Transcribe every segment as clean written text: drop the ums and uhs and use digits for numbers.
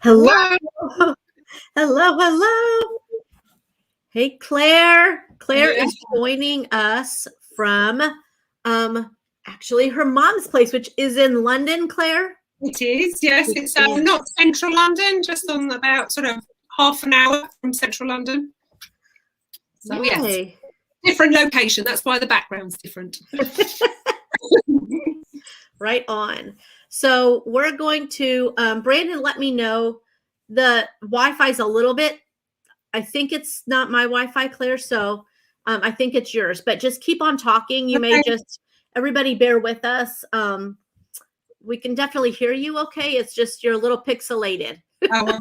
Hello. Hello. Hello, hello. Hey, Claire. Claire is joining us from actually her mom's place, which is in London, Claire. It is, yes. It's not central London, just on about sort of half an hour from central London. So yes, different location. That's why the background's different. Right on. So we're going to, Brandon let me know the Wi-Fi is a little bit, I think it's not my Wi-Fi, Claire, so I think it's yours, but just keep on talking. You may just, everybody bear with us. We can definitely hear you okay. It's just you're a little pixelated. Oh,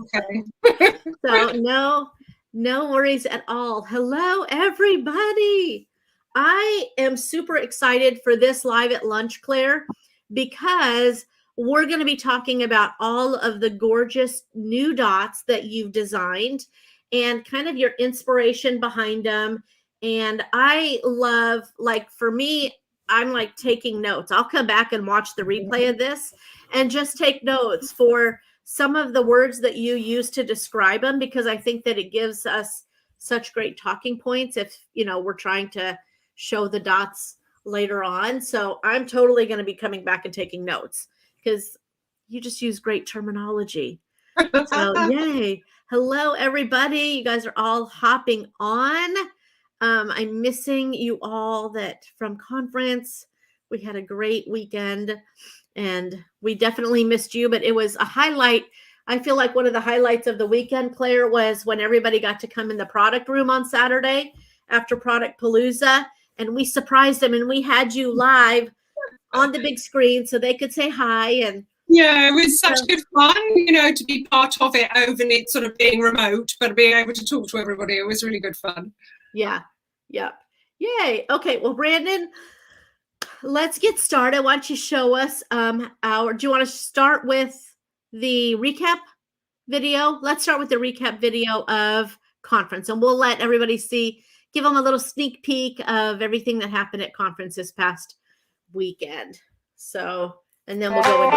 okay. So no worries at all. Hello, everybody. I am super excited for this live at lunch, Claire, because we're going to be talking about all of the gorgeous new dots that you've designed and kind of your inspiration behind them. And I love, like, for me, I'm like taking notes. I'll come back and watch the replay of this and just take notes for some of the words that you use to describe them, because I think that it gives us such great talking points if, you know, we're trying to show the dots later on. So I'm totally going to be coming back and taking notes because you just use great terminology. So yay. Hello, everybody. You guys are all hopping on. I'm missing you all that from conference. We had a great weekend and we definitely missed you, but it was a highlight. I feel like one of the highlights of the weekend, Claire, was when everybody got to come in the product room on Saturday after Product Palooza, and we surprised them and we had you live on the big screen so they could say hi. And yeah, it was such good fun, you know, to be part of it over it sort of being remote, but being able to talk to everybody. It was really good fun. Yeah. Yep. Yay. Okay. Well, Brandon, let's get started. Why don't you show us do you want to start with the recap video? Let's start with the recap video of conference, and we'll let everybody give them a little sneak peek of everything that happened at conference this past weekend. So, and then we'll go into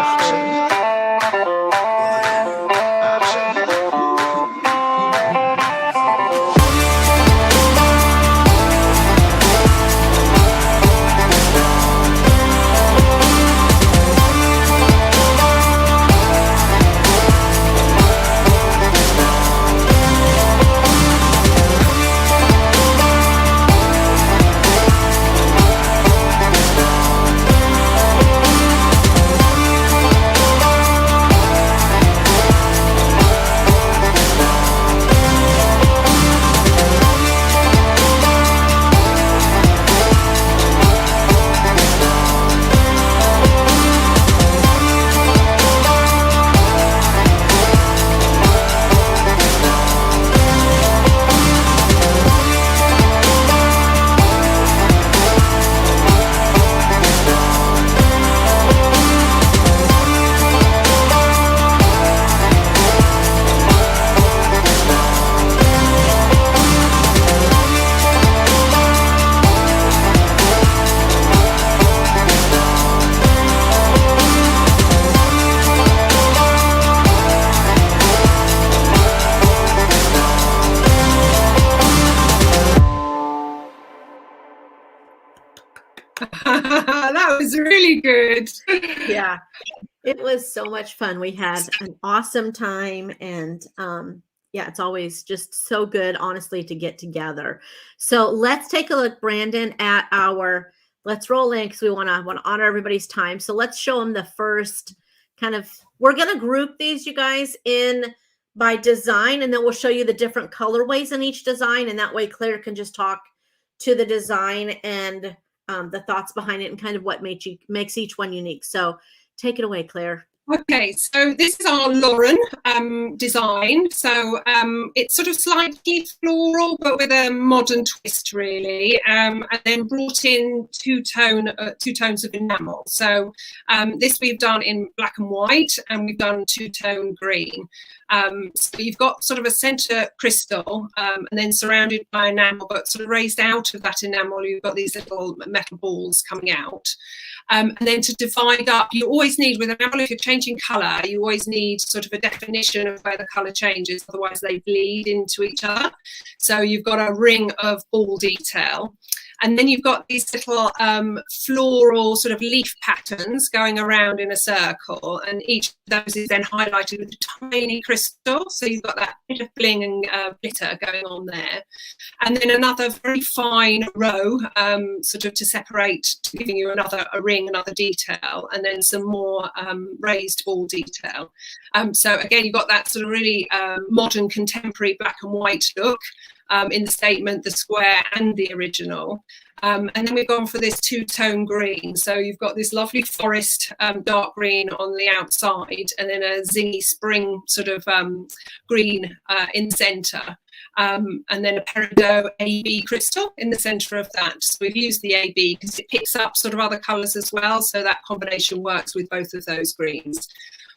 That was really good. Yeah, it was so much fun. We had an awesome time, and yeah, it's always just so good, honestly, to get together. So let's take a look, Brandon, at let's roll in because we want to honor everybody's time. So let's show them the first kind of, we're going to group these, you guys, in by design, and then we'll show you the different colorways in each design. And that way Claire can just talk to the design and the thoughts behind it and kind of what makes each one unique. So take it away, Claire. Okay, so this is our Lauren design. So it's sort of slightly floral, but with a modern twist, really, and then brought in two tones of enamel. So this we've done in black and white, and we've done two-tone green. So you've got sort of a center crystal, and then surrounded by enamel, but sort of raised out of that enamel, you've got these little metal balls coming out. And then to divide up, you always need, with enamel, if you're changing colour, you always need sort of a definition of where the colour changes, otherwise they bleed into each other. So you've got a ring of ball detail. And then you've got these little floral sort of leaf patterns going around in a circle, and each of those is then highlighted with a tiny crystal. So you've got that bit of bling and glitter going on there. And then another very fine row, sort of to separate, giving you a ring, another detail, and then some more raised ball detail. So again, you've got that sort of really modern, contemporary black and white look. In the statement, the square and the original. And then we've gone for this two-tone green. So you've got this lovely forest dark green on the outside, and then a zingy spring sort of green in the centre. And then a peridot AB crystal in the centre of that. So we've used the AB because it picks up sort of other colours as well. So that combination works with both of those greens.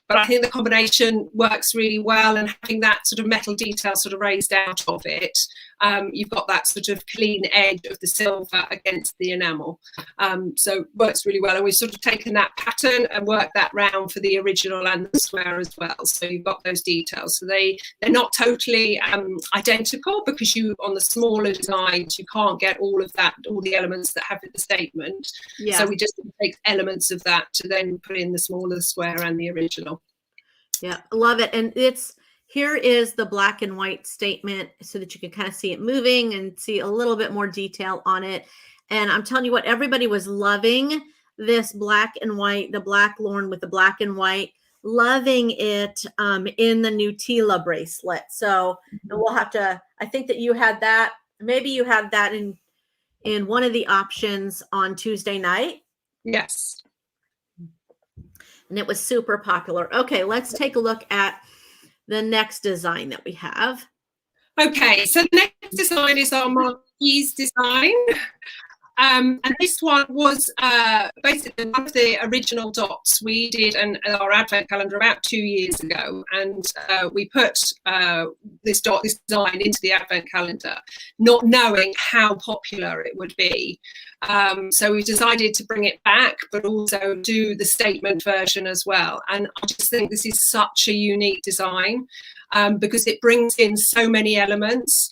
But I think the combination works really well, and having that sort of metal detail sort of raised out of it, you've got that sort of clean edge of the silver against the enamel. So works really well. And we've sort of taken that pattern and worked that round for the original and the square as well. So you've got those details. So they're not totally identical, because you, on the smaller designs, you can't get all of that, all the elements that have the statement. Yeah. So we just take elements of that to then put in the smaller square and the original. Yeah, love it. And here is the black and white statement so that you can kind of see it moving and see a little bit more detail on it. And I'm telling you what, everybody was loving this black and white, the black Lauren with the black and white, loving it in the Nutella bracelet. So we'll have to, I think that you had that, maybe you had that in one of the options on Tuesday night. Yes. And it was super popular. Okay, let's take a look at the next design that we have. Okay, so the next design is our marquise design. And this one was basically one of the original dots we did our advent calendar about 2 years ago. And we put this design into the advent calendar, not knowing how popular it would be. So we decided to bring it back, but also do the statement version as well. And I just think this is such a unique design because it brings in so many elements.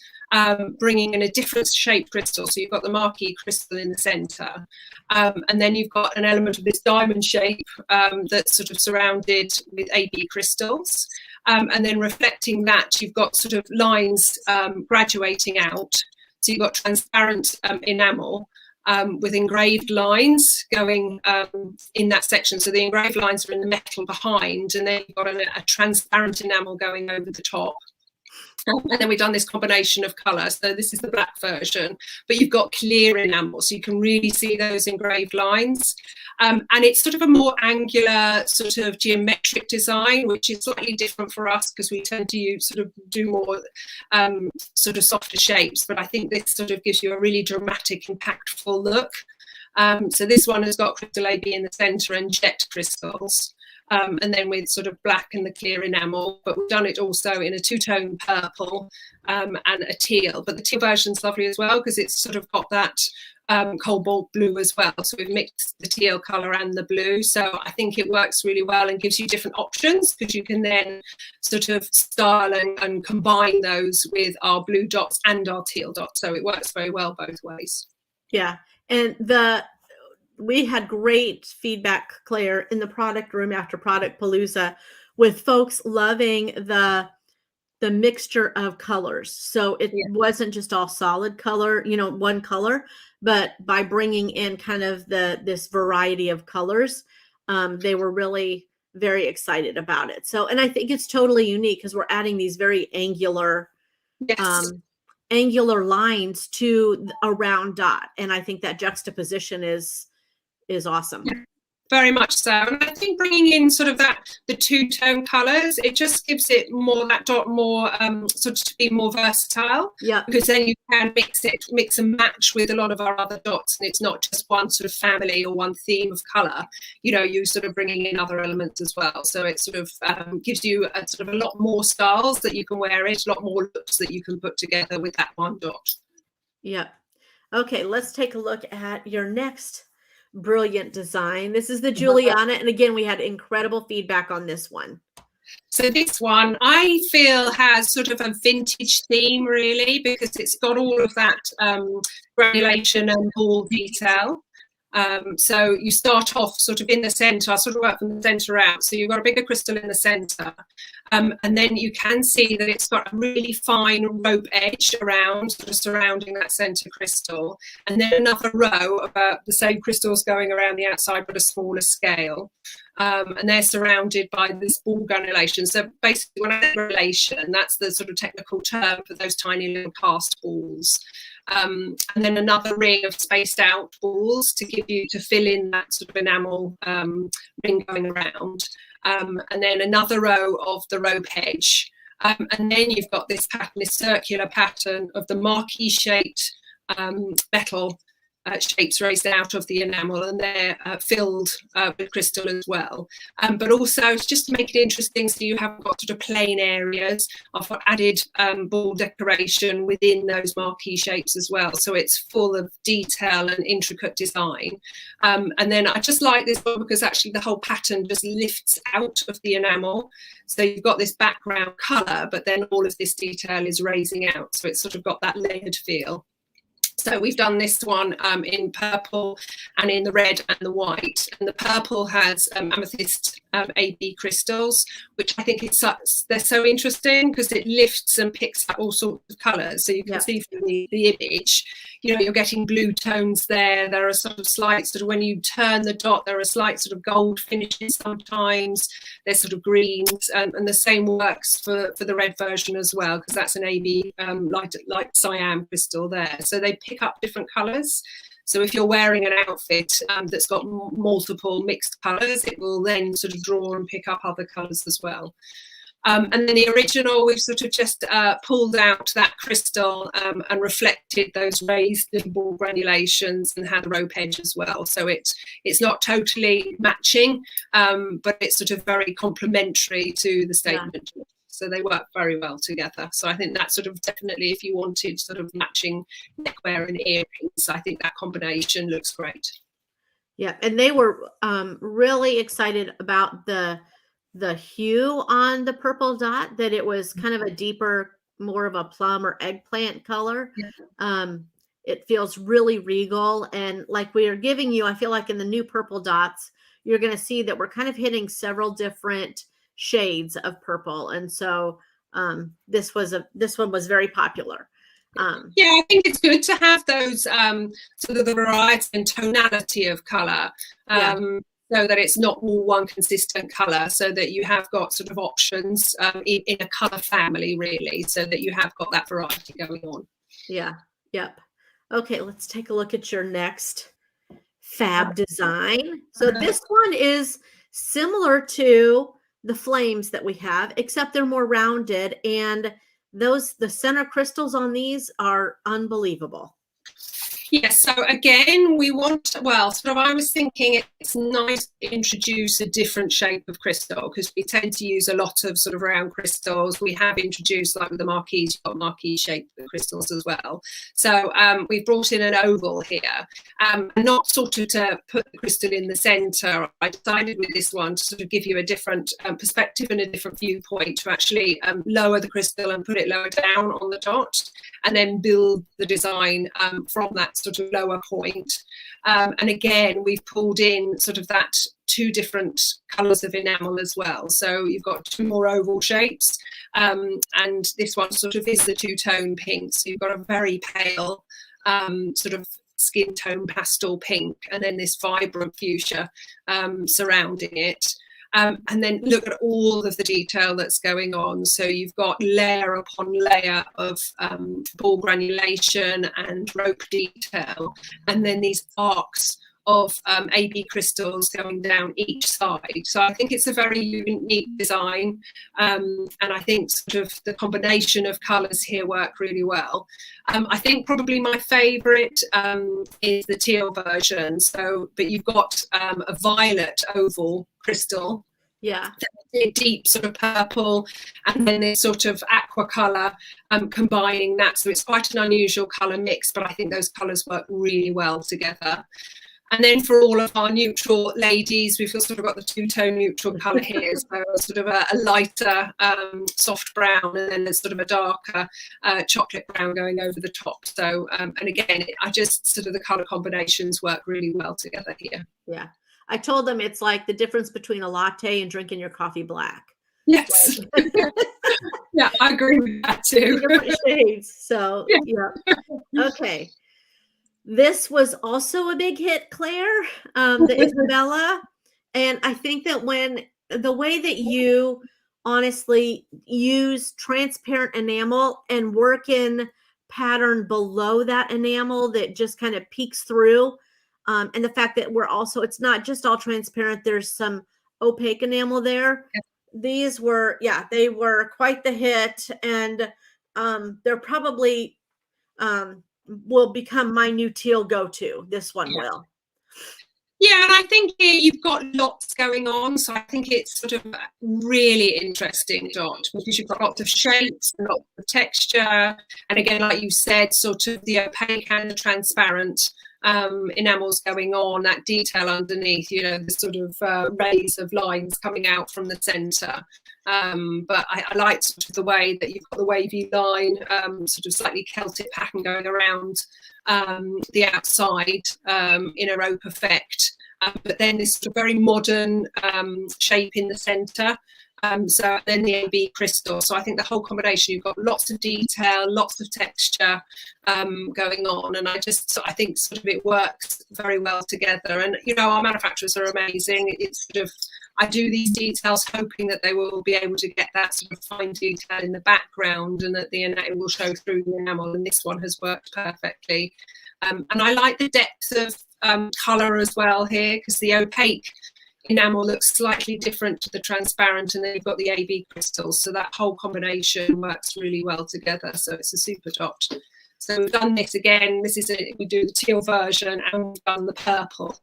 Bringing in a different shape crystal. So you've got the marquee crystal in the center, and then you've got an element of this diamond shape that's sort of surrounded with AB crystals, and then reflecting that, you've got sort of lines graduating out. So you've got transparent enamel with engraved lines going in that section. So the engraved lines are in the metal behind, and then you've got a transparent enamel going over the top. And then we've done this combination of colour. So this is the black version, but you've got clear enamel, so you can really see those engraved lines. And it's sort of a more angular, sort of geometric design, which is slightly different for us because we tend to do more sort of softer shapes. But I think this sort of gives you a really dramatic, impactful look. So this one has got crystal AB in the centre and jet crystals. And then with sort of black and the clear enamel, but we've done it also in a two-tone purple and a teal. But the teal version's lovely as well because it's sort of got that cobalt blue as well. So we've mixed the teal colour and the blue. So I think it works really well and gives you different options because you can then sort of style and combine those with our blue dots and our teal dots. So it works very well both ways. Yeah, and we had great feedback, Claire, in the product room after Product Palooza with folks loving the mixture of colors. So it wasn't just all solid color, one color, but by bringing in kind of this variety of colors, they were really very excited about it. So, and I think it's totally unique because we're adding these very angular, angular lines to a round dot. And I think that juxtaposition is awesome. Very much so. And I think bringing in sort of the two-tone colours, it just gives it more, that dot more, sort of to be more versatile. Yeah. Because then you can mix and match with a lot of our other dots, and it's not just one sort of family or one theme of colour. You know, you're sort of bringing in other elements as well. So it sort of gives you a sort of a lot more styles that you can wear it, a lot more looks that you can put together with that one dot. Yeah. Okay, let's take a look at your next brilliant design. This is the Juliana, and again, we had incredible feedback on this one. So this one, I feel, has sort of a vintage theme, really, because it's got all of that granulation and ball detail. So you start off sort of in the centre. I sort of work from the centre out. So you've got a bigger crystal in the centre. And then you can see that it's got a really fine rope edge around, sort of surrounding that centre crystal. And then another row of the same crystals going around the outside, but a smaller scale. And they're surrounded by this ball granulation. So basically, when I say granulation, that's the sort of technical term for those tiny little cast balls. And then another ring of spaced out balls to fill in that sort of enamel ring going around. And then another row of the rope edge. And then you've got this pattern, this circular pattern of the marquee shaped metal shapes raised out of the enamel, and they're filled with crystal as well. But also, just to make it interesting, so you have got sort of plain areas. I've got added ball decoration within those marquee shapes as well. So it's full of detail and intricate design. And then I just like this one because actually the whole pattern just lifts out of the enamel. So you've got this background colour, but then all of this detail is raising out. So it's sort of got that layered feel. So we've done this one in purple and in the red and the white. And the purple has amethyst AB crystals, which I think they're so interesting because it lifts and picks up all sorts of colours. So you can see from the image, you know, you're getting blue tones there. There are sort of slight sort of, when you turn the dot, there are slight sort of gold finishes sometimes. There's sort of greens, and the same works for the red version as well, because that's an AB light cyan crystal there. So they pick up different colours. So if you're wearing an outfit that's got multiple mixed colours, it will then sort of draw and pick up other colours as well. And then the original, we've sort of just pulled out that crystal and reflected those raised little ball granulations and had a rope edge as well. So it's not totally matching, but it's sort of very complementary to the statement. Yeah. So they work very well together. So I think that's sort of definitely, if you wanted sort of matching neckwear and earrings, I think that combination looks great. Yeah, and they were really excited about the hue on the purple dot, that it was kind of a deeper, more of a plum or eggplant color. Yeah. It feels really regal. And like we are giving you, I feel like in the new purple dots, you're going to see that we're kind of hitting several different shades of purple. And so this one was very popular. Yeah, I think it's good to have those sort of the variety and tonality of colour. So that it's not all one consistent colour, so that you have got sort of options in a colour family, really, so that you have got that variety going on. Yeah, yep. Okay, let's take a look at your next fab design. So this one is similar to the flames that we have, except they're more rounded, and the center crystals on these are unbelievable. Yes, so again, we want, well, sort of I was thinking it's nice to introduce a different shape of crystal, because we tend to use a lot of sort of round crystals. We have introduced, like with the marquees, you've got marquee shaped crystals as well. So we've brought in an oval here, and not sort of to put the crystal in the centre. I decided with this one to sort of give you a different perspective and a different viewpoint, to actually lower the crystal and put it lower down on the dot, and then build the design from that sort of lower point. And again, we've pulled in sort of that two different colours of enamel as well. So you've got two more oval shapes, and this one sort of is the two-tone pink. So you've got a very pale sort of skin tone pastel pink, and then this vibrant fuchsia surrounding it. And then look at all of the detail that's going on. So you've got layer upon layer of ball granulation and rope detail, and then these arcs of AB crystals going down each side. So I think it's a very unique design, and I think sort of the combination of colours here work really well. I think probably my favourite is the teal version. So, but you've got a violet oval crystal. Yeah. Deep sort of purple, and then this sort of aqua colour combining that. So it's quite an unusual colour mix, but I think those colours work really well together. And then for all of our neutral ladies, we've sort of got the two-tone neutral colour here, so sort of a lighter soft brown, and then there's sort of a darker chocolate brown going over the top. So, and again, I just sort of the colour combinations work really well together here. Yeah. I told them it's like the difference between a latte and drinking your coffee black. Yes. Yeah, I agree with that too. Different shades. So, yeah. Okay. This was also a big hit, Claire, the Isabella. And I think that when the way that you honestly use transparent enamel and work in pattern below that enamel that just kind of peeks through, and the fact that we're also, it's not just all transparent, there's some opaque enamel there. Yeah. These were, they were quite the hit, and they're probably will become my new teal go-to. This one will. Yeah, and I think here you've got lots going on, so I think it's sort of a really interesting dot, because you've got lots of shapes and lots of texture, and again, like you said, sort of the opaque and the transparent enamels going on, that detail underneath, you know, the sort of rays of lines coming out from the centre. But I like sort of the way that you've got the wavy line, sort of slightly Celtic pattern going around the outside in a rope effect, but then this sort of very modern shape in the centre. So then the AB crystal. So I think the whole combination, you've got lots of detail, lots of texture going on, and I think sort of it works very well together. And you know, our manufacturers are amazing. It's sort of, I do these details hoping that they will be able to get that sort of fine detail in the background, and that it will show through the enamel. And this one has worked perfectly. And I like the depth of colour as well here, because the opaque enamel looks slightly different to the transparent, and then you've got the AB crystals, so that whole combination works really well together. So it's a super dot. So we've done this again. We do the teal version, and we've done the purple.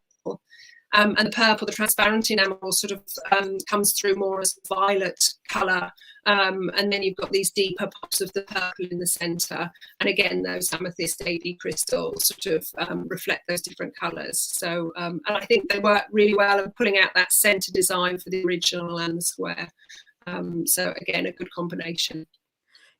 And the purple, the transparent enamel sort of comes through more as violet colour, and then you've got these deeper pops of the purple in the centre, and again those amethyst AB crystals sort of reflect those different colours. So and I think they work really well in pulling out that centre design for the original and the square. So again, a good combination.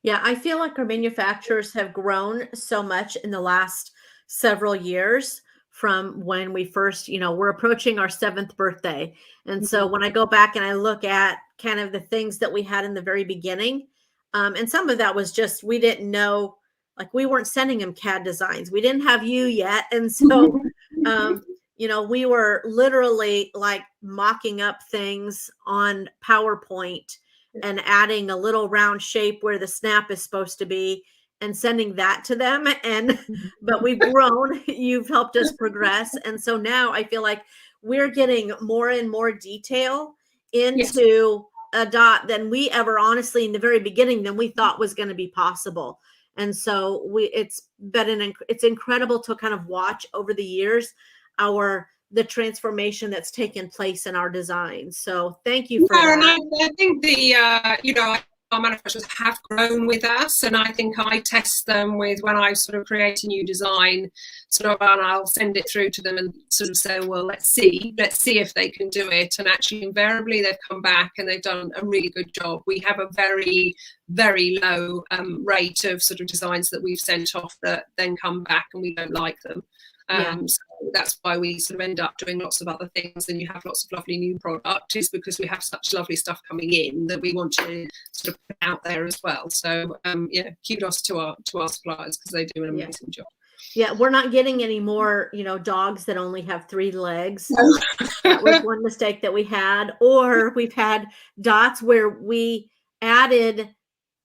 Yeah, I feel like our manufacturers have grown so much in the last several years, from when we first, you know, we're approaching our 7th birthday. And so when I go back and I look at kind of the things that we had in the very beginning, and some of that was just, we didn't know, like we weren't sending them CAD designs. We didn't have you yet. And so, you know, we were literally like mocking up things on PowerPoint and adding a little round shape where the snap is supposed to be, and sending that to them. And but we've grown. You've helped us progress, and so now I feel like we're getting more and more detail into a dot than we ever, honestly, in the very beginning, than we thought was going to be possible. And so it's incredible to kind of watch over the years the transformation that's taken place in our design. So thank you for that. And I think our manufacturers have grown with us, and I think I test them with, when I sort of create a new design, sort of, and I'll send it through to them and sort of say, well, let's see if they can do it. And actually, invariably, they've come back and they've done a really good job. We have a very, very low rate of sort of designs that we've sent off that then come back and we don't like them. So that's why we sort of end up doing lots of other things, and you have lots of lovely new product, is because we have such lovely stuff coming in that we want to sort of put out there as well. So kudos to our suppliers, because they do an amazing job. Yeah, we're not getting any more, you know, dogs that only have 3 legs. That was one mistake that we had. Or we've had dots where we added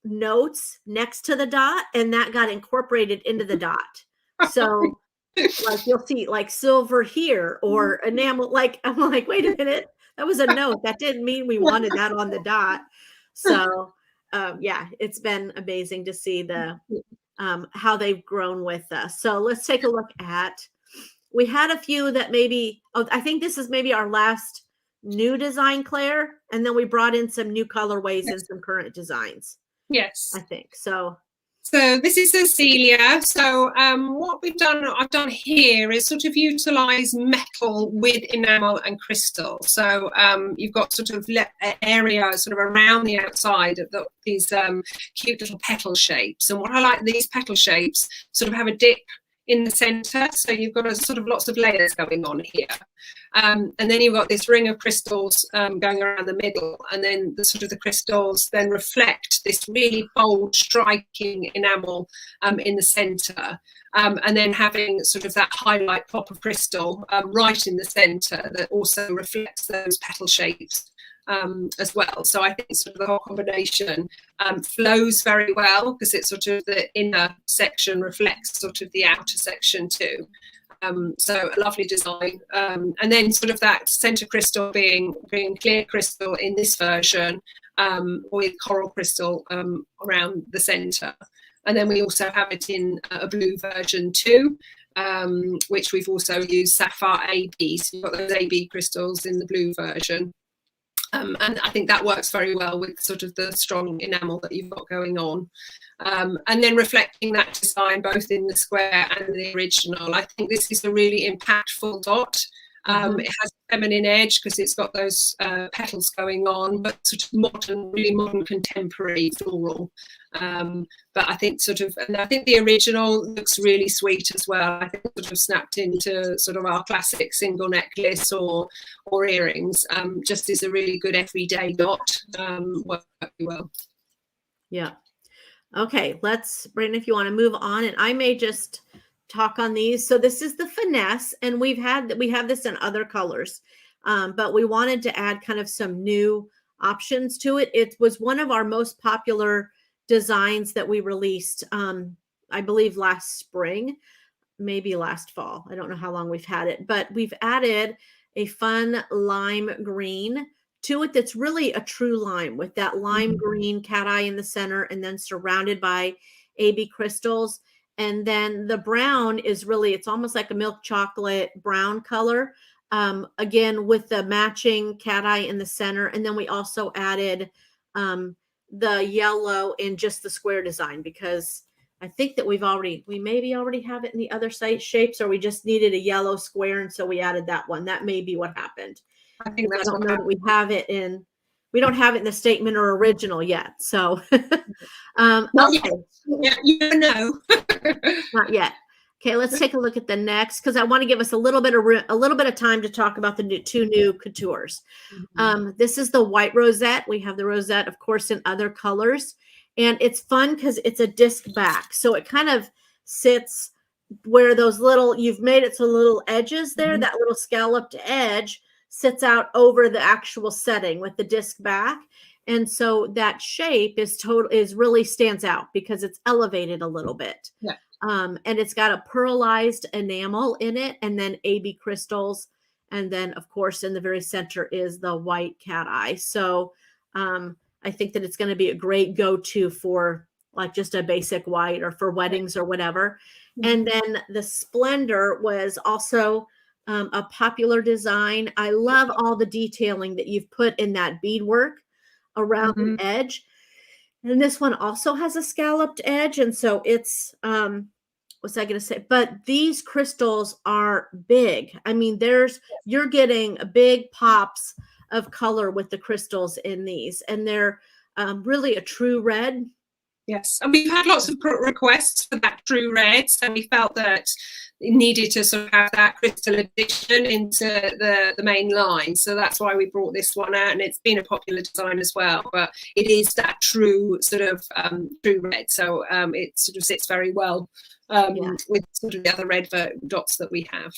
notes next to the dot, and that got incorporated into the dot. So Like you'll see like silver here or enamel. Like I'm like, wait a minute, that was a note. That didn't mean we wanted that on the dot. So yeah, it's been amazing to see the how they've grown with us. So let's take a look at. We had a few that maybe. Oh, I think this is maybe our last new design, Claire, and then we brought in some new colorways and some current designs. Yes. I think so. So this is Cecilia. So what I've done here is sort of utilize metal with enamel and crystal. So you've got sort of area sort of around the outside of these cute little petal shapes. And what I like, these petal shapes sort of have a dip in the center. So you've got a sort of lots of layers going on here. And then you've got this ring of crystals going around the middle, and then the sort of the crystals then reflect this really bold, striking enamel in the centre, and then having sort of that highlight pop of crystal right in the centre that also reflects those petal shapes as well. So I think sort of the whole combination flows very well because it's sort of the inner section reflects sort of the outer section too. So a lovely design, and then sort of that centre crystal being clear crystal in this version with coral crystal around the centre, and then we also have it in a blue version too, which we've also used sapphire AB. So you've got those AB crystals in the blue version. And I think that works very well with sort of the strong enamel that you've got going on. And then reflecting that design both in the square and the original. I think this is a really impactful dot. It has a feminine edge because it's got those petals going on, but sort of modern, really modern contemporary floral. But I think and I think the original looks really sweet as well. I think sort of snapped into sort of our classic single necklace or earrings. Just is a really good everyday dot. Work well. Yeah. Okay, Brandon, if you want to move on, and I may just talk on these. So this is the Finesse, and we have this in other colors, but we wanted to add kind of some new options to it. It was one of our most popular designs that we released, I believe last spring, maybe last fall. I don't know how long we've had it, but we've added a fun lime green to it that's really a true lime with that lime green cat eye in the center and then surrounded by AB crystals. And then the brown is really, it's almost like a milk chocolate brown color, again, with the matching cat eye in the center. And then we also added the yellow in just the square design, because I think that we maybe already have it in the other site shapes, or we just needed a yellow square. And so we added that one. That may be what happened. I think that's I don't know that we don't have it in the statement or original yet. So, okay. Yeah, you don't know. Not yet. Okay, let's take a look at the next, because I want to give us a little bit of time to talk about the two new coutures. This is the white rosette. We have the rosette, of course, in other colors, and it's fun because it's a disc back, so it kind of sits where those you've made it so little edges there. That little scalloped edge sits out over the actual setting with the disc back. And so that shape is really stands out because it's elevated a little bit. Yeah. And it's got a pearlized enamel in it, and then AB crystals. And then of course, in the very center is the white cat eye. So I think that it's going to be a great go-to for like just a basic white or for weddings or whatever. And then the Splendor was also a popular design. I love all the detailing that you've put in that beadwork around the edge. And this one also has a scalloped edge. And so it's, what's I going to say? But these crystals are big. I mean, you're getting big pops of color with the crystals in these. And they're really a true red. Yes, and we've had lots of requests for that true red, so we felt that it needed to sort of have that crystal addition into the main line. So that's why we brought this one out, and it's been a popular design as well. But it is that true sort of true red, so it sort of sits very well with sort of the other red dots that we have.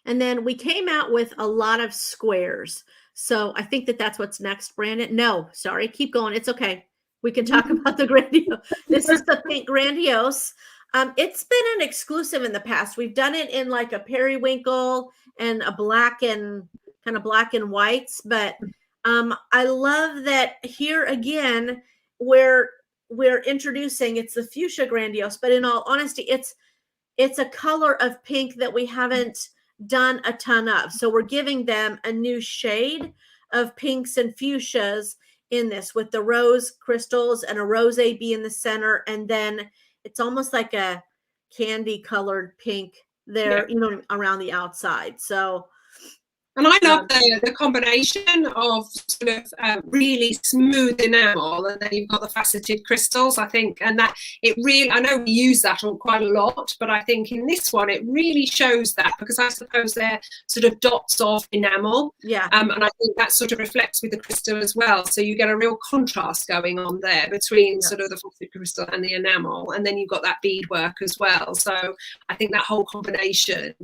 And then we came out with a lot of squares. So I think that's what's next, Brandon. No, sorry, keep going. It's okay. We can talk about the Grandiose. This is the pink Grandiose. It's been an exclusive in the past. We've done it in like a periwinkle and a black and kind of black and whites, but I love that here again we're introducing, it's the fuchsia Grandiose, but in all honesty, it's a color of pink that we haven't done a ton of. So we're giving them a new shade of pinks and fuchsias in this, with the rose crystals and a rose be in the center, and then it's almost like a candy colored pink there, around the outside. So, and I love the combination of sort of really smooth enamel, and then you've got the faceted crystals, I think, and that it really, I know we use that on quite a lot, but I think in this one it really shows that, because I suppose they're sort of dots of enamel. Yeah. And I think that sort of reflects with the crystal as well. So you get a real contrast going on there between sort of the faceted crystal and the enamel, and then you've got that beadwork as well. So I think that whole combination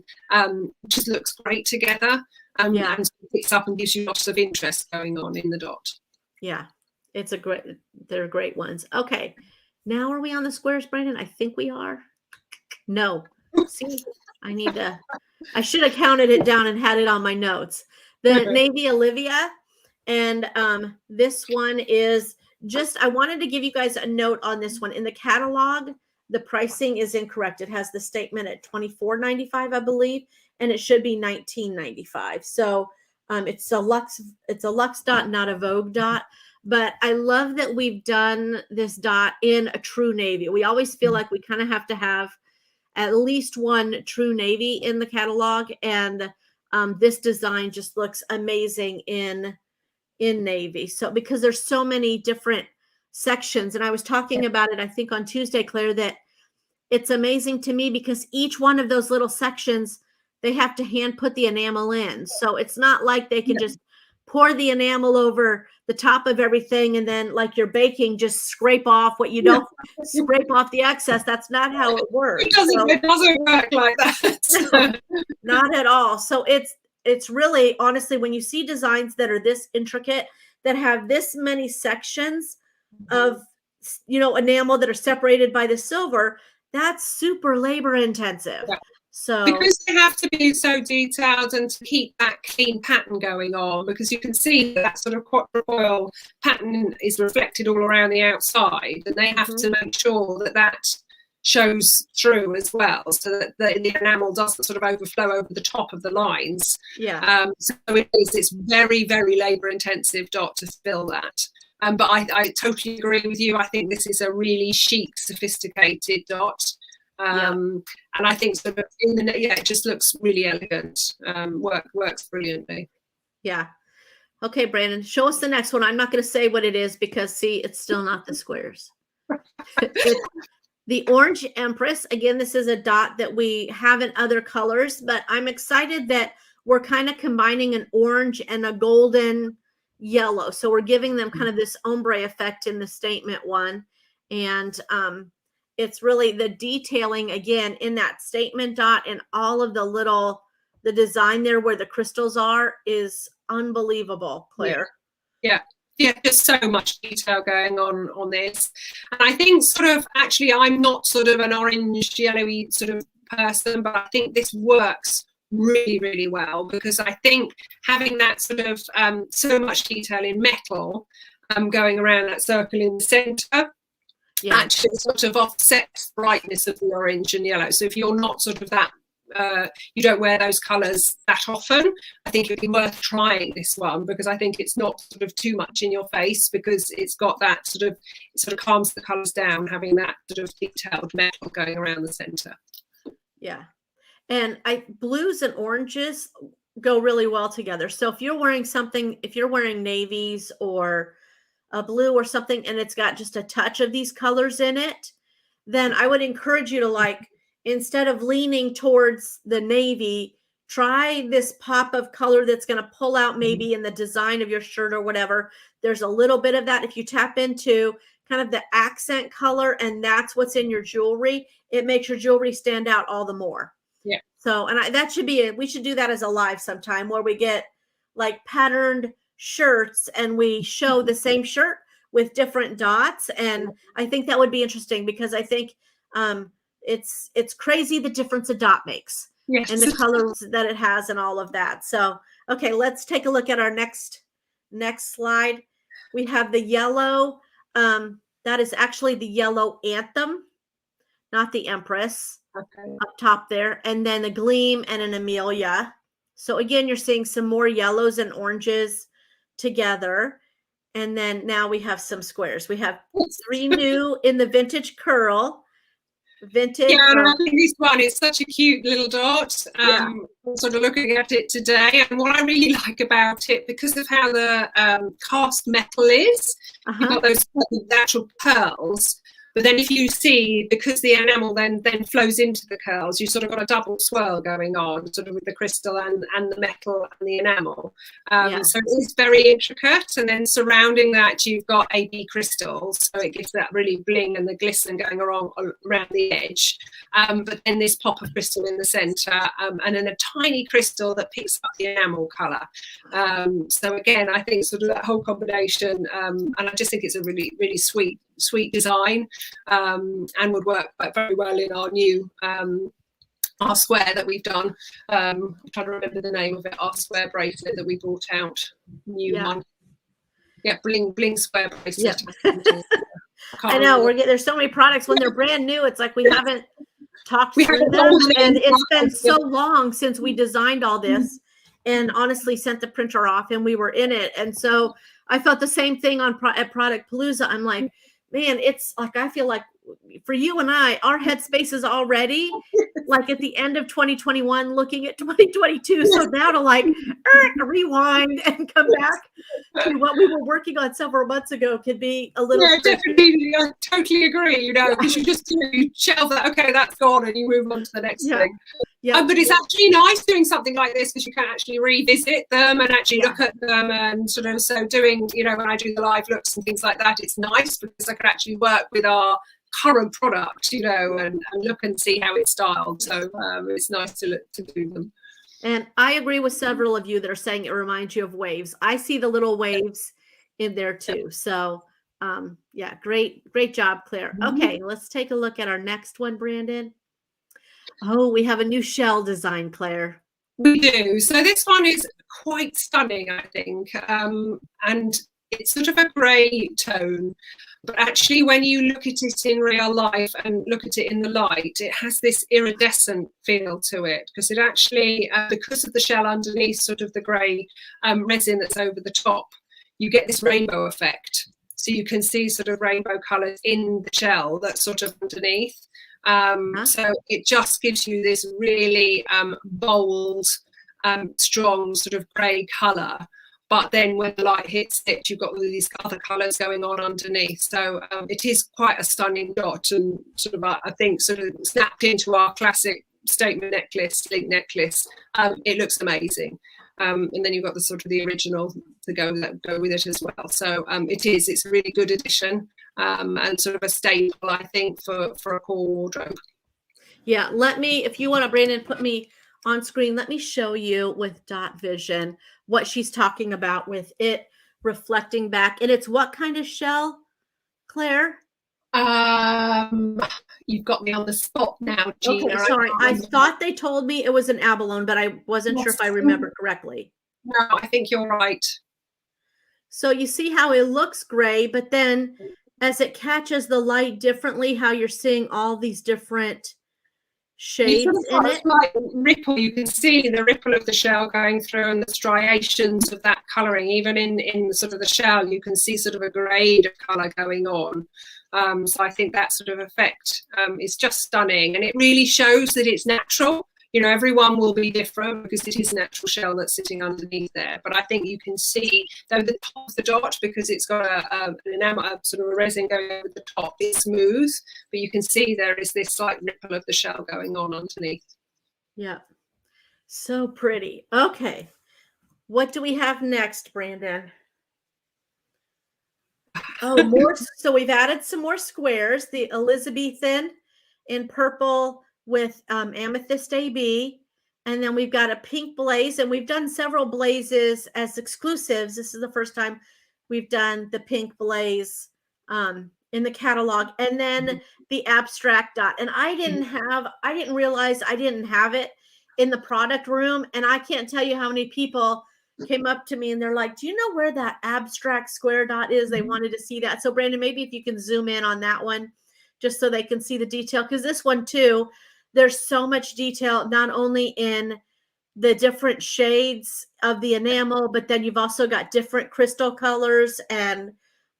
just looks great together. And picks up and gives you lots of interest going on in the dot. Yeah, they're great ones. Okay, now are we on the squares, Brandon? I think we are. No, see, I should have counted it down and had it on my notes. The navy Olivia, and this one is just, I wanted to give you guys a note on this one. In the catalog, the pricing is incorrect. It has the statement at $24.95, I believe, and it should be $19.95. So it's a luxe dot, not a Vogue dot. But I love that we've done this dot in a true navy. We always feel like we kind of have to have at least one true navy in the catalog, and this design just looks amazing in navy. So because there's so many different sections, and I was talking about it, I think on Tuesday, Claire, that it's amazing to me because each one of those little sections, they have to hand put the enamel in. So it's not like they can just pour the enamel over the top of everything and then, like you're baking, just scrape off what you don't scrape off the excess. That's not how it works. It doesn't work like that. No, not at all. So it's really, honestly, when you see designs that are this intricate, that have this many sections of, enamel that are separated by the silver, that's super labor intensive. Yeah. So because they have to be so detailed and to keep that clean pattern going on, because you can see that sort of quatrefoil pattern is reflected all around the outside, and they have to make sure that that shows through as well, so that the enamel doesn't sort of overflow over the top of the lines. Yeah. So it's very, very labor intensive dot to fill that. But I totally agree with you. I think this is a really chic, sophisticated dot. And I think sort of it just looks really elegant. Works brilliantly. Yeah. Okay, Brandon, show us the next one. I'm not going to say what it is because, see, it's still not the squares. It's the orange Empress. Again, this is a dot that we have in other colors, but I'm excited that we're kind of combining an orange and a golden yellow. So we're giving them kind of this ombre effect in the statement one. And it's really the detailing again in that statement dot, and all of the design there where the crystals are is unbelievable, Claire. Yeah, just so much detail going on this. And I think sort of, actually, I'm not sort of an orange yellowy sort of person, but I think this works really, really well, because I think having that sort of so much detail in metal going around that circle in the center actually sort of offsets the brightness of the orange and yellow. So if you're not sort of that you don't wear those colors that often, I think it'd be worth trying this one, because I think it's not sort of too much in your face, because it's got that sort of calms the colors down, having that sort of detailed metal going around the center. Yeah. And blues and oranges go really well together. So if you're wearing navies or a blue or something, and it's got just a touch of these colors in it, then I would encourage you to, instead of leaning towards the navy, try this pop of color that's going to pull out maybe in the design of your shirt or whatever. There's a little bit of that. If you tap into kind of the accent color, and that's what's in your jewelry, it makes your jewelry stand out all the more. Yeah. So, and that should be we should do that as a live sometime, where we get patterned shirts and we show the same shirt with different dots. And I think that would be interesting, because I think it's crazy the difference a dot makes. Yes. And the colors that it has and all of that. So, okay, let's take a look at our next slide. We have the yellow. That is actually the yellow anthem, not the Empress, Okay. up top there. And then a gleam and an Amelia. So again, you're seeing some more yellows and oranges together. And then now we have some squares. We have 3 new in the vintage curl. Vintage. Yeah, and I think this one is such a cute little dot. I'm sort of looking at it today, and what I really like about it, because of how the cast metal is, you've got those natural pearls. But then if you see, because the enamel then flows into the curls, you sort of got a double swirl going on, sort of with the crystal and the metal and the enamel. So it is very intricate. And then surrounding that, you've got AB crystals. So it gives that really bling and the glisten going around the edge. But then this pop of crystal in the centre, and then a tiny crystal that picks up the enamel colour. So again, I think sort of that whole combination, and I just think it's a really, really sweet design, and would work very well in our new our square that we've done. I'm trying to remember the name of it. Our square bracelet that we brought out, new one. Yeah, bling square bracelet. I know there's so many products when they're brand new. It's like we haven't talked through them, and it's been so long since we designed all this, and honestly sent the printer off, and we were in it, and so I felt the same thing at Product Palooza. I'm like, man, it's like, I feel like for you and I, our headspace is already like at the end of 2021, looking at 2022. So now to like rewind and come back to what we were working on several months ago could be a little. Yeah, definitely. I totally agree. Because you just you shelve that. Okay, that's gone, and you move on to the next thing. Yeah, but it's actually nice doing something like this because you can actually revisit them and actually look at them, and sort of doing, when I do the live looks and things like that, it's nice because I can actually work with our current product, and look and see how it's styled. So it's nice to do them. And I agree with several of you that are saying it reminds you of waves. I see the little waves in there too. So great job, Claire. Okay, let's take a look at our next one, Brandon. Oh, we have a new shell design, Claire. We do. So this one is quite stunning, I think. And it's sort of a grey tone. But actually, when you look at it in real life and look at it in the light, it has this iridescent feel to it. Because it actually, because of the shell underneath, sort of the grey resin that's over the top, you get this rainbow effect. So you can see sort of rainbow colours in the shell that's sort of underneath. So it just gives you this really bold, strong sort of grey colour. But then when the light hits it, you've got all these other colours going on underneath. So it is quite a stunning dot, and sort of, I think, sort of snapped into our classic statement necklace, link necklace. It looks amazing. And then you've got the sort of the original to go with it as well. So it's a really good addition, and sort of a staple, I think, for a core wardrobe. Yeah, if you want to, Brandon, put me on screen. Let me show you with Dot Vision what she's talking about with it reflecting back. And it's what kind of shell, Claire? You've got me on the spot now, Gina. Okay, sorry. I thought they told me it was an abalone, but I wasn't sure if I remember correctly. No, I think you're right. So you see how it looks gray, but then as it catches the light differently, how you're seeing all these different shades in it. Like ripple, you can see the ripple of the shell going through and the striations of that colouring. Even in sort of the shell, you can see sort of a grade of colour going on. So I think that sort of effect is just stunning, and it really shows that it's natural. Everyone will be different because it is a natural shell that's sitting underneath there. But I think you can see, though, the top of the dot, because it's got an enamel, sort of a resin going over the top, it's smooth, but you can see there is this slight ripple of the shell going on underneath. Yeah, so pretty. Okay, what do we have next, Brandon? Oh, more. So we've added some more squares, the Elizabethan in purple with amethyst AB, and then we've got a pink blaze, and we've done several blazes as exclusives. This is the first time we've done the pink blaze in the catalog, and then the abstract dot. And I didn't realize I didn't have it in the product room. And I can't tell you how many people came up to me and they're like, do you know where that abstract square dot is? They wanted to see that. So Brandon, maybe if you can zoom in on that one, just so they can see the detail. Because this one too, there's so much detail, not only in the different shades of the enamel, but then you've also got different crystal colors. And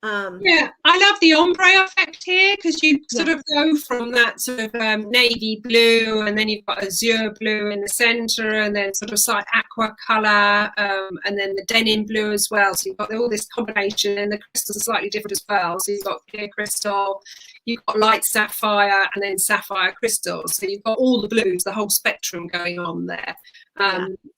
yeah, I love the ombre effect here, because you sort of go from that sort of navy blue, and then you've got azure blue in the center, and then sort of slight aqua color, and then the denim blue as well. So you've got all this combination, and the crystals are slightly different as well. So you've got clear crystal, you've got light sapphire, and then sapphire crystals. So you've got all the blues, the whole spectrum going on there.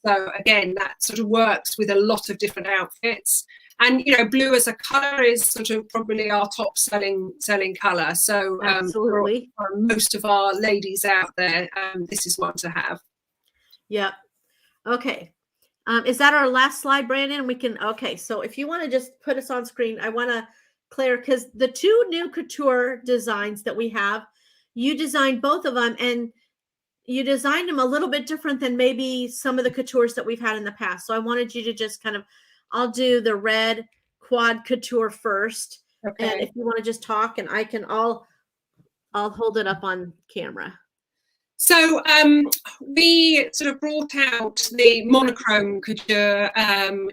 So again, that sort of works with a lot of different outfits. And blue as a color is sort of probably our top selling color. So absolutely, for most of our ladies out there, this is one to have. Yeah. Okay. Is that our last slide, Brandon? Okay. So if you want to just put us on screen, I want to Claire, because the two new couture designs that we have, you designed both of them, and you designed them a little bit different than maybe some of the coutures that we've had in the past. So I wanted you to just kind of, I'll do the red quad couture first. Okay. And if you want to just talk, and I'll hold it up on camera. So we sort of brought out the monochrome couture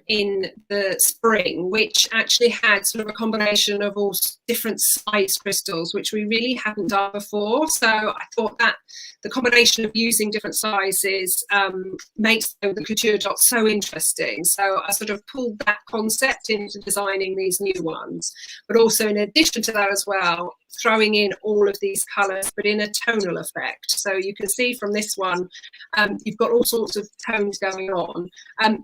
in the spring, which actually had sort of a combination of all different size crystals, which we really hadn't done before. So I thought that the combination of using different sizes makes the couture dot so interesting. So I sort of pulled that concept into designing these new ones, but also in addition to that as well, throwing in all of these colors, but in a tonal effect. So you can see from this one, you've got all sorts of tones going on.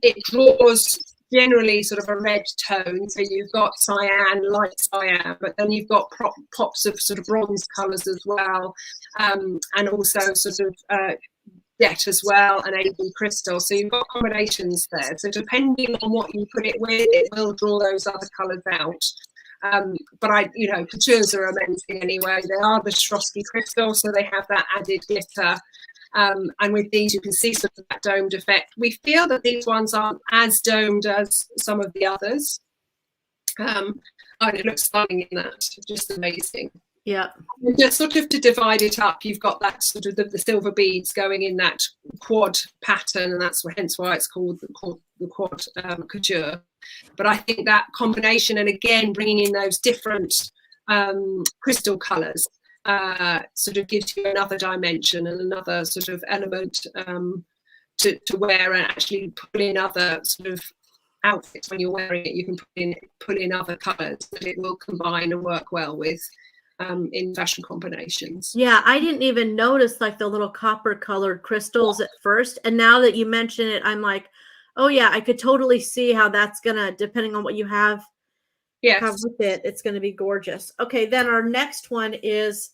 It draws generally sort of a red tone. So you've got cyan, light cyan, but then you've got pops of sort of bronze colors as well. And also sort of jet as well, and AB crystal. So you've got combinations there. So depending on what you put it with, it will draw those other colors out. But coutures are amazing anyway. They are the Swarovski crystal, so they have that added glitter. And with these, you can see sort of that domed effect. We feel that these ones aren't as domed as some of the others. And it looks stunning in that, just amazing. Yeah. And just sort of to divide it up, you've got that sort of the silver beads going in that quad pattern, and that's hence why it's called the quad couture. But I think that combination, and again bringing in those different crystal colours, sort of gives you another dimension and another sort of element to wear, and actually pull in other sort of outfits when you're wearing it. You can pull in other colours that it will combine and work well with. In fashion combinations. Yeah, I didn't even notice like the little copper colored crystals at first. And now that you mention it, I'm like, oh yeah, I could totally see how that's gonna, depending on what you have with it, it's gonna be gorgeous. Okay, then our next one is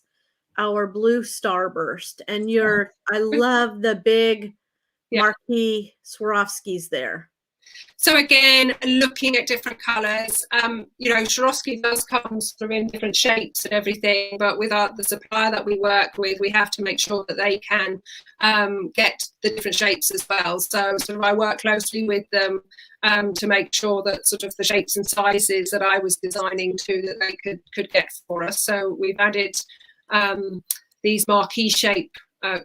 our blue starburst. And I love the big marquee Swarovskis there. So again, looking at different colours, Swarovski does come sort of in different shapes and everything, but with the supplier that we work with, we have to make sure that they can get the different shapes as well. So sort of I work closely with them to make sure that sort of the shapes and sizes that I was designing to, that they could get for us. So we've added these marquee shape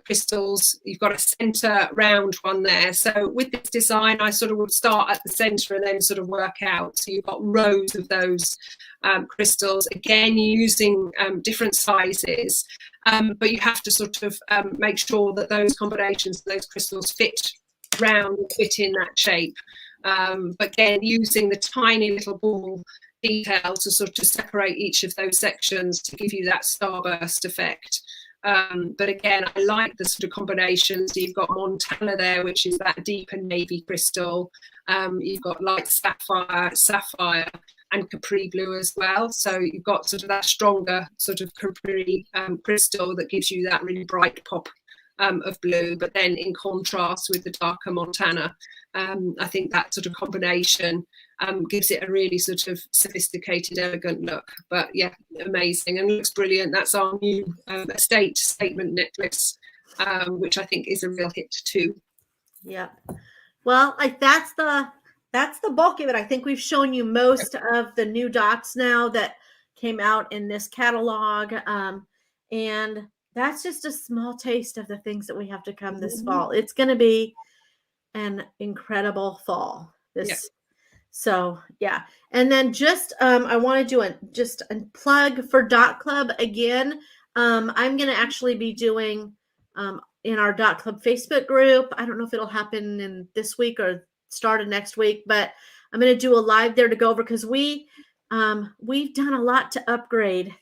crystals. You've got a center round one there. So with this design, I sort of would start at the center and then sort of work out. So you've got rows of those crystals, again using different sizes, but you have to sort of make sure that those combinations, those crystals fit round, fit in that shape. But again, using the tiny little ball detail to sort of separate each of those sections to give you that starburst effect. But again, I like the sort of combinations. You've got Montana there, which is that deeper navy crystal. You've got light sapphire, and Capri blue as well. So you've got sort of that stronger sort of Capri crystal that gives you that really bright pop of blue, but then in contrast with the darker Montana. I think that sort of combination gives it a really sort of sophisticated, elegant look. But yeah, amazing and looks brilliant. That's our new estate statement necklace, which I think is a real hit too. Yeah. Well, that's the bulk of it. I think we've shown you most of the new dots now that came out in this catalog. And that's just a small taste of the things that we have to come this fall. It's going to be an incredible fall. So yeah. And then just I want to do a plug for Dot Club again. I'm going to actually be doing in our Dot Club Facebook group. I don't know if it'll happen in this week or start of next week, but I'm going to do a live there to go over, because we've done a lot to upgrade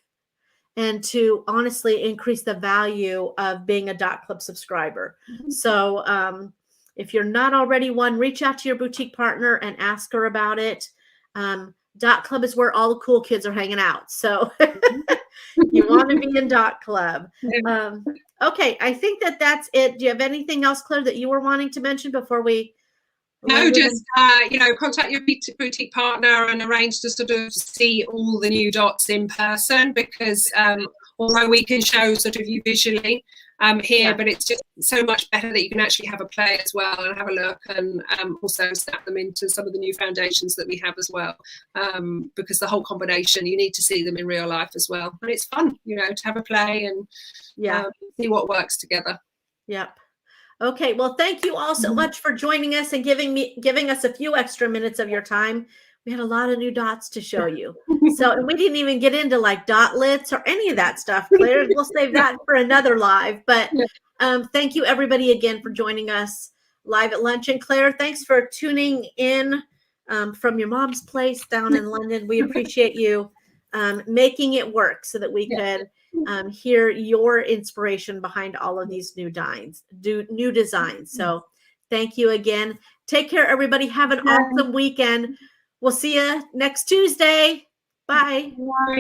and to honestly increase the value of being a Dot Club subscriber. So if you're not already one, reach out to your boutique partner and ask her about it. Dot Club is where all the cool kids are hanging out. So you want to be in Dot Club. Okay, I think that's it. Do you have anything else, Claire, that you were wanting to mention before we? No, just contact your boutique partner and arrange to sort of see all the new dots in person, because although we can show sort of you visually here, but it's just so much better that you can actually have a play as well and have a look, and also snap them into some of the new foundations that we have as well, because the whole combination, you need to see them in real life as well, and it's fun, to have a play and see what works together. Yep. Okay, well, thank you all so much for joining us and giving us a few extra minutes of your time. We had a lot of new dots to show you. So, and we didn't even get into like dotlets or any of that stuff, Claire. We'll save that for another live. But thank you, everybody, again for joining us live at lunch. And Claire, thanks for tuning in from your mom's place down in London. We appreciate you making it work so that we could hear your inspiration behind all of these new designs. So thank you again. Take care, everybody. Have an awesome weekend. We'll see you next Tuesday. Bye. Bye.